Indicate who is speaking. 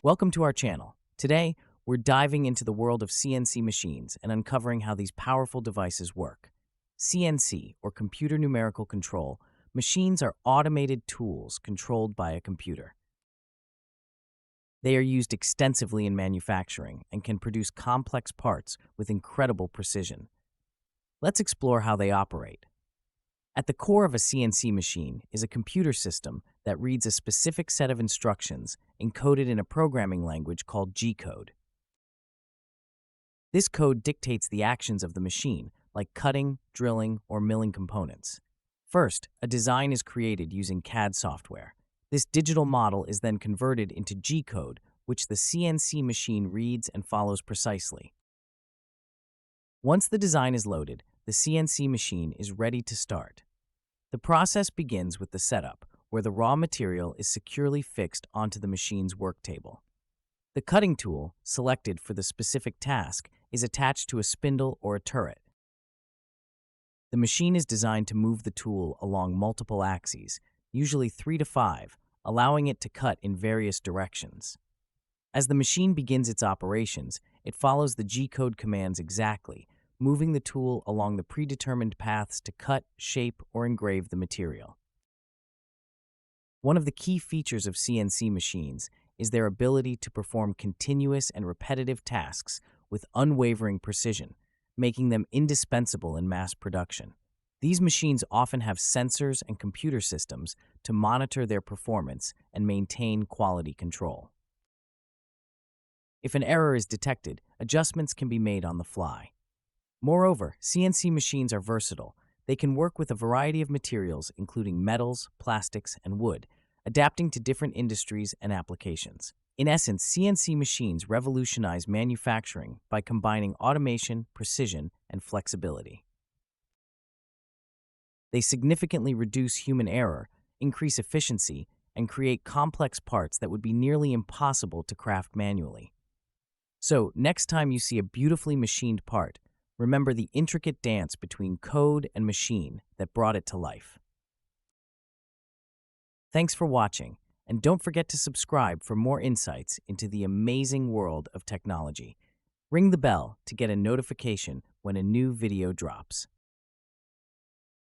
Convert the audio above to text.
Speaker 1: Welcome to our channel. Today, we're diving into the world of CNC machines and uncovering how these powerful devices work. CNC, or Computer Numerical Control, machines are automated tools controlled by a computer. They are used extensively in manufacturing and can produce complex parts with incredible precision. Let's explore how they operate. At the core of a CNC machine is a computer system that reads a specific set of instructions encoded in a programming language called G-code. This code dictates the actions of the machine, like cutting, drilling, or milling components. First, a design is created using CAD software. This digital model is then converted into G-code, which the CNC machine reads and follows precisely. Once the design is loaded, the CNC machine is ready to start. The process begins with the setup, where the raw material is securely fixed onto the machine's work table. The cutting tool, selected for the specific task, is attached to a spindle or a turret. The machine is designed to move the tool along multiple axes, usually 3 to 5, allowing it to cut in various directions. As the machine begins its operations, it follows the G-code commands exactly, moving the tool along the predetermined paths to cut, shape, or engrave the material. One of the key features of CNC machines is their ability to perform continuous and repetitive tasks with unwavering precision, making them indispensable in mass production. These machines often have sensors and computer systems to monitor their performance and maintain quality control. If an error is detected, adjustments can be made on the fly. Moreover, CNC machines are versatile. They can work with a variety of materials, including metals, plastics, and wood, adapting to different industries and applications. In essence, CNC machines revolutionize manufacturing by combining automation, precision, and flexibility. They significantly reduce human error, increase efficiency, and create complex parts that would be nearly impossible to craft manually. So, next time you see a beautifully machined part, remember the intricate dance between code and machine that brought it to life. Thanks for watching, and don't forget to subscribe for more insights into the amazing world of technology. Ring the bell to get a notification when a new video drops.